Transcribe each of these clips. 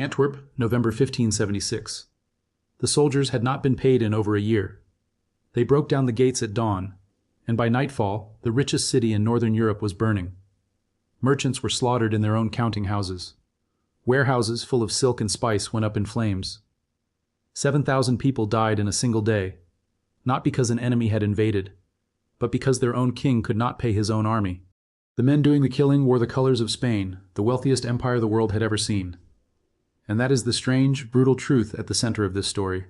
Antwerp, November 1576. The soldiers had not been paid in over a year. They broke down the gates at dawn, and by nightfall, the richest city in northern Europe was burning. Merchants were slaughtered in their own counting houses. Warehouses full of silk and spice went up in flames. 7,000 people died in a single day, not because an enemy had invaded, but because their own king could not pay his own army. The men doing the killing wore the colors of Spain, the wealthiest empire the world had ever seen. And that is the strange, brutal truth at the center of this story.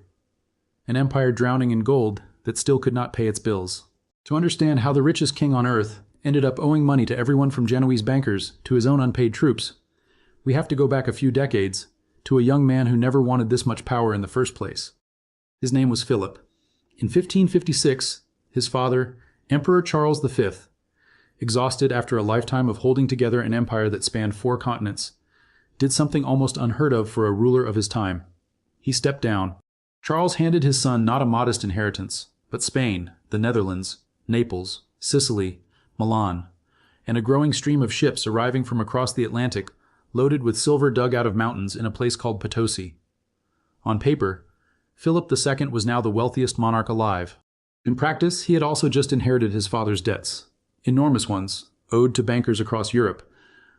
An empire drowning in gold that still could not pay its bills. To understand how the richest king on earth ended up owing money to everyone from Genoese bankers to his own unpaid troops, we have to go back a few decades to a young man who never wanted this much power in the first place. His name was Philip. In 1556, his father, Emperor Charles V, exhausted after a lifetime of holding together an empire that spanned 4 continents, did something almost unheard of for a ruler of his time. He stepped down. Charles handed his son not a modest inheritance, but Spain, the Netherlands, Naples, Sicily, Milan, and a growing stream of ships arriving from across the Atlantic loaded with silver dug out of mountains in a place called Potosi. On paper, Philip II was now the wealthiest monarch alive. In practice, he had also just inherited his father's debts, enormous ones, owed to bankers across Europe,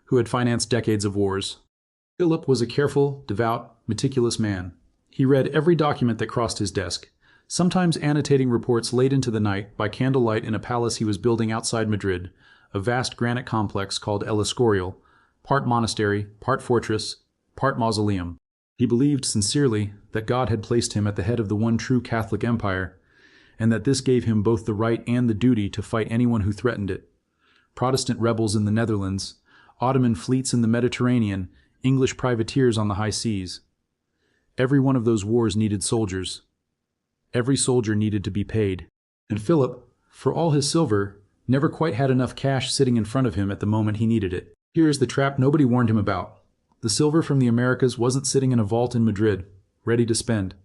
who had financed decades of wars. Philip was a careful, devout, meticulous man. He read every document that crossed his desk, sometimes annotating reports late into the night by candlelight in a palace he was building outside Madrid, a vast granite complex called El Escorial, part monastery, part fortress, part mausoleum. He believed sincerely that God had placed him at the head of the one true Catholic empire, and that this gave him both the right and the duty to fight anyone who threatened it. Protestant rebels in the Netherlands, Ottoman fleets in the Mediterranean, English privateers on the high seas. Every one of those wars needed soldiers. Every soldier needed to be paid. And Philip, for all his silver, never quite had enough cash sitting in front of him at the moment he needed it. Here is the trap nobody warned him about. The silver from the Americas wasn't sitting in a vault in Madrid, ready to spend.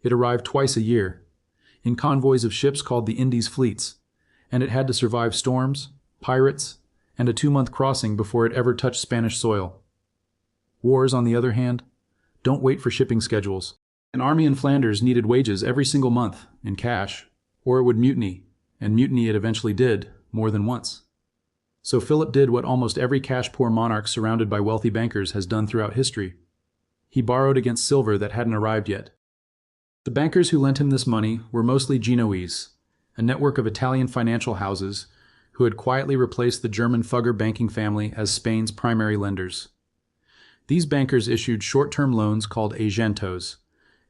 It arrived twice a year, in convoys of ships called the Indies fleets, and it had to survive storms, pirates, and a 2-month crossing before it ever touched Spanish soil. Wars, on the other hand, don't wait for shipping schedules. An army in Flanders needed wages every single month, in cash, or it would mutiny, and mutiny it eventually did, more than once. So Philip did what almost every cash-poor monarch surrounded by wealthy bankers has done throughout history. He borrowed against silver that hadn't arrived yet. The bankers who lent him this money were mostly Genoese, a network of Italian financial houses who had quietly replaced the German Fugger banking family as Spain's primary lenders. These bankers issued short-term loans called agentos,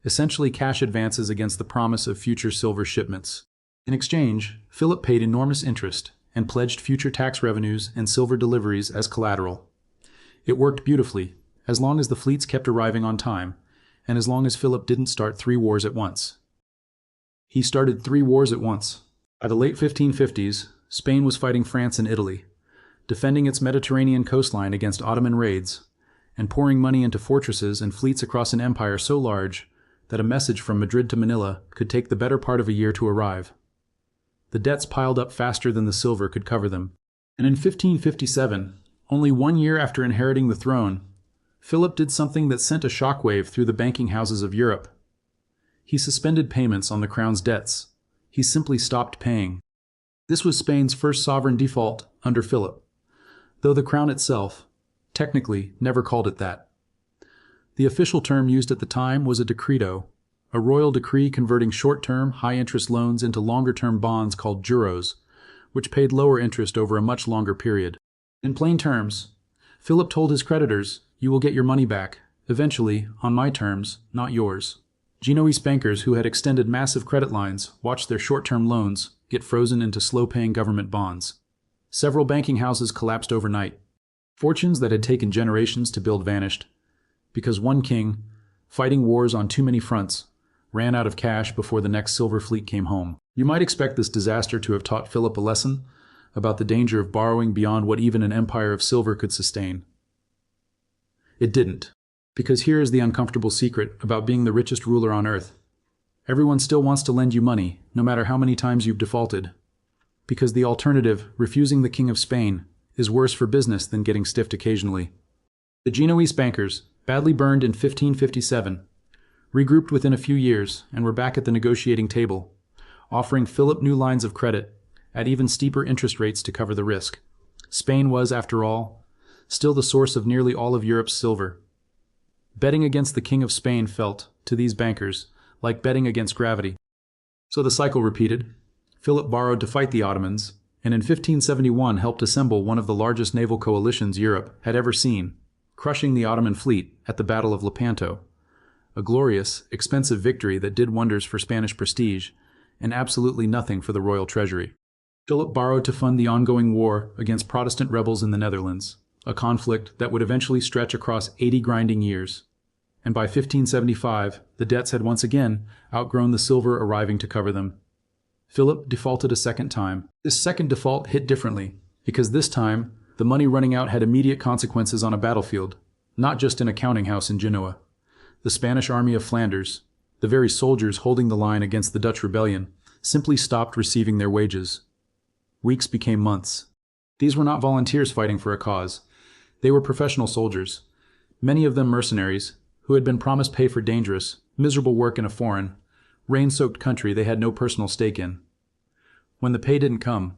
essentially cash advances against the promise of future silver shipments. In exchange, Philip paid enormous interest and pledged future tax revenues and silver deliveries as collateral. It worked beautifully, as long as the fleets kept arriving on time, and as long as Philip didn't start 3 wars at once. He started 3 wars at once. By the late 1550s, Spain was fighting France and Italy, defending its Mediterranean coastline against Ottoman raids, and pouring money into fortresses and fleets across an empire so large that a message from Madrid to Manila could take the better part of a year to arrive. The debts piled up faster than the silver could cover them. And in 1557, only 1 year after inheriting the throne, Philip did something that sent a shockwave through the banking houses of Europe. He suspended payments on the crown's debts. He simply stopped paying. This was Spain's first sovereign default under Philip, though the crown itself, technically, never called it that. The official term used at the time was a decreto, a royal decree converting short-term, high-interest loans into longer-term bonds called juros, which paid lower interest over a much longer period. In plain terms, Philip told his creditors, "You will get your money back, eventually, on my terms, not yours." Genoese bankers who had extended massive credit lines watched their short-term loans get frozen into slow-paying government bonds. Several banking houses collapsed overnight. Fortunes that had taken generations to build vanished, because one king, fighting wars on too many fronts, ran out of cash before the next silver fleet came home. You might expect this disaster to have taught Philip a lesson about the danger of borrowing beyond what even an empire of silver could sustain. It didn't, because here is the uncomfortable secret about being the richest ruler on earth. Everyone still wants to lend you money, no matter how many times you've defaulted, because the alternative, refusing the King of Spain, is worse for business than getting stiffed occasionally. The Genoese bankers, badly burned in 1557, regrouped within a few years, and were back at the negotiating table, offering Philip new lines of credit at even steeper interest rates to cover the risk. Spain was, after all, still the source of nearly all of Europe's silver. Betting against the King of Spain felt, to these bankers, like betting against gravity. So the cycle repeated. Philip borrowed to fight the Ottomans, and in 1571 helped assemble one of the largest naval coalitions Europe had ever seen, crushing the Ottoman fleet at the Battle of Lepanto. A glorious, expensive victory that did wonders for Spanish prestige, and absolutely nothing for the royal treasury. Philip borrowed to fund the ongoing war against Protestant rebels in the Netherlands, a conflict that would eventually stretch across 80 grinding years. And by 1575, the debts had once again outgrown the silver arriving to cover them. Philip defaulted a second time. This second default hit differently, because this time, the money running out had immediate consequences on a battlefield, not just in a counting house in Genoa. The Spanish army of Flanders, the very soldiers holding the line against the Dutch rebellion, simply stopped receiving their wages. Weeks became months. These were not volunteers fighting for a cause. They were professional soldiers, many of them mercenaries, who had been promised pay for dangerous, miserable work in a foreign, rain-soaked country they had no personal stake in. When the pay didn't come,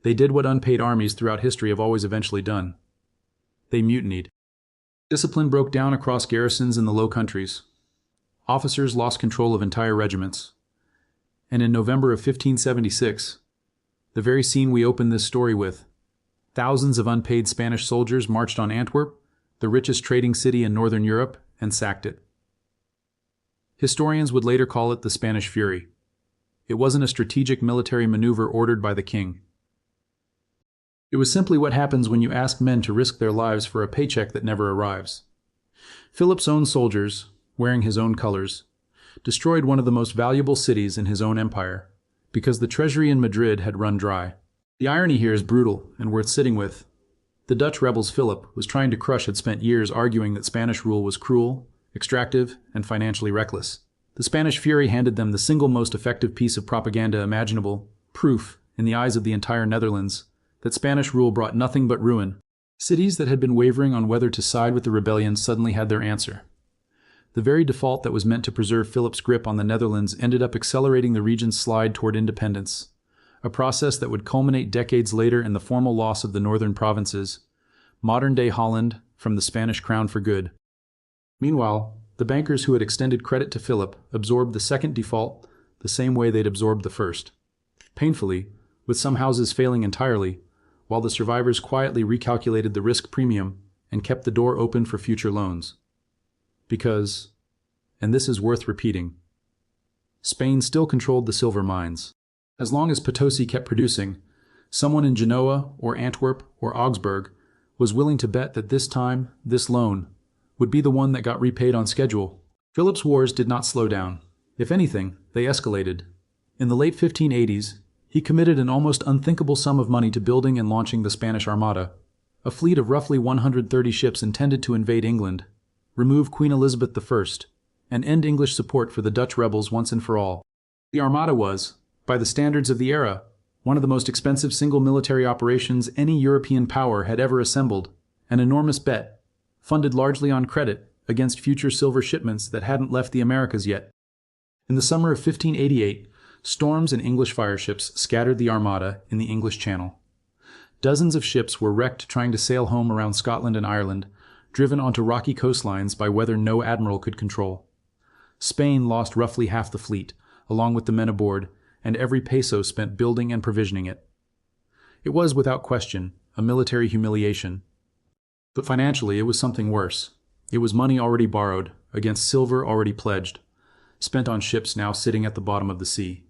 they did what unpaid armies throughout history have always eventually done. They mutinied. Discipline broke down across garrisons in the Low Countries. Officers lost control of entire regiments. And in November of 1576, the very scene we opened this story with, thousands of unpaid Spanish soldiers marched on Antwerp, the richest trading city in northern Europe, and sacked it. Historians would later call it the Spanish Fury. It wasn't a strategic military maneuver ordered by the king. It was simply what happens when you ask men to risk their lives for a paycheck that never arrives. Philip's own soldiers, wearing his own colors, destroyed one of the most valuable cities in his own empire, because the treasury in Madrid had run dry. The irony here is brutal and worth sitting with. The Dutch rebels Philip was trying to crush had spent years arguing that Spanish rule was cruel, extractive, and financially reckless. The Spanish Fury handed them the single most effective piece of propaganda imaginable, proof, in the eyes of the entire Netherlands, that Spanish rule brought nothing but ruin. Cities that had been wavering on whether to side with the rebellion suddenly had their answer. The very default that was meant to preserve Philip's grip on the Netherlands ended up accelerating the region's slide toward independence, a process that would culminate decades later in the formal loss of the northern provinces, modern-day Holland, from the Spanish crown for good. Meanwhile, the bankers who had extended credit to Philip absorbed the second default the same way they'd absorbed the first. Painfully, with some houses failing entirely, while the survivors quietly recalculated the risk premium and kept the door open for future loans. Because, and this is worth repeating, Spain still controlled the silver mines. As long as Potosi kept producing, someone in Genoa or Antwerp or Augsburg was willing to bet that this time, this loan, would be the one that got repaid on schedule. Philip's wars did not slow down. If anything, they escalated. In the late 1580s, he committed an almost unthinkable sum of money to building and launching the Spanish Armada, a fleet of roughly 130 ships intended to invade England, remove Queen Elizabeth I, and end English support for the Dutch rebels once and for all. The Armada was, by the standards of the era, one of the most expensive single military operations any European power had ever assembled, an enormous bet, funded largely on credit against future silver shipments that hadn't left the Americas yet. In the summer of 1588, storms and English fireships scattered the Armada in the English Channel. Dozens of ships were wrecked trying to sail home around Scotland and Ireland, driven onto rocky coastlines by weather no admiral could control. Spain lost roughly half the fleet, along with the men aboard, and every peso spent building and provisioning it. It was, without question, a military humiliation. But financially, it was something worse. It was money already borrowed, against silver already pledged, spent on ships now sitting at the bottom of the sea.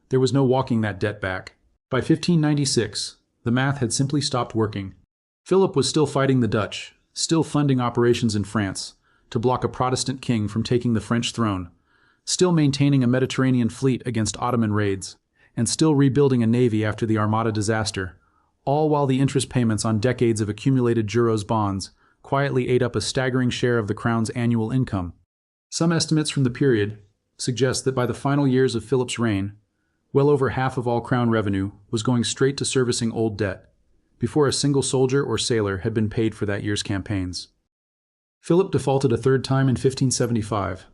There was no walking that debt back. By 1596, the math had simply stopped working. Philip was still fighting the Dutch, still funding operations in France, to block a Protestant king from taking the French throne, still maintaining a Mediterranean fleet against Ottoman raids, and still rebuilding a navy after the Armada disaster, all while the interest payments on decades of accumulated Juros bonds quietly ate up a staggering share of the crown's annual income. Some estimates from the period suggest that by the final years of Philip's reign, well over half of all crown revenue was going straight to servicing old debt, before a single soldier or sailor had been paid for that year's campaigns. Philip defaulted a third time in 1575,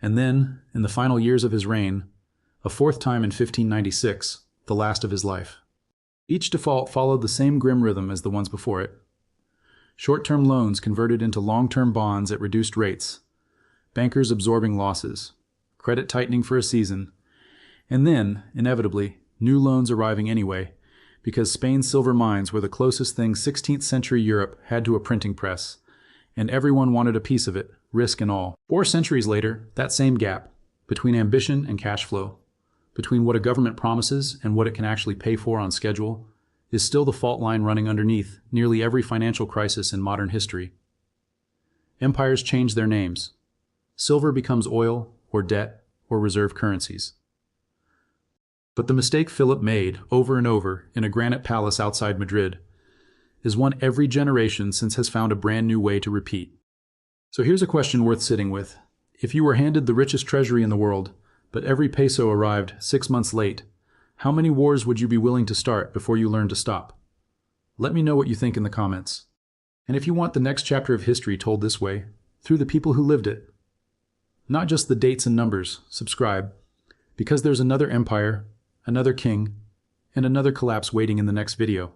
and then, in the final years of his reign, a fourth time in 1596, the last of his life. Each default followed the same grim rhythm as the ones before it. Short-term loans converted into long-term bonds at reduced rates, bankers absorbing losses, credit tightening for a season, and then, inevitably, new loans arriving anyway, because Spain's silver mines were the closest thing 16th century Europe had to a printing press, and everyone wanted a piece of it, risk and all. 4 centuries later, that same gap, between ambition and cash flow, between what a government promises and what it can actually pay for on schedule, is still the fault line running underneath nearly every financial crisis in modern history. Empires change their names. Silver becomes oil, or debt, or reserve currencies. But the mistake Philip made over and over in a granite palace outside Madrid is one every generation since has found a brand new way to repeat. So here's a question worth sitting with. If you were handed the richest treasury in the world, but every peso arrived 6 months late, how many wars would you be willing to start before you learn to stop? Let me know what you think in the comments. And if you want the next chapter of history told this way, through the people who lived it, not just the dates and numbers, subscribe, because there's another empire, another king, and another collapse waiting in the next video.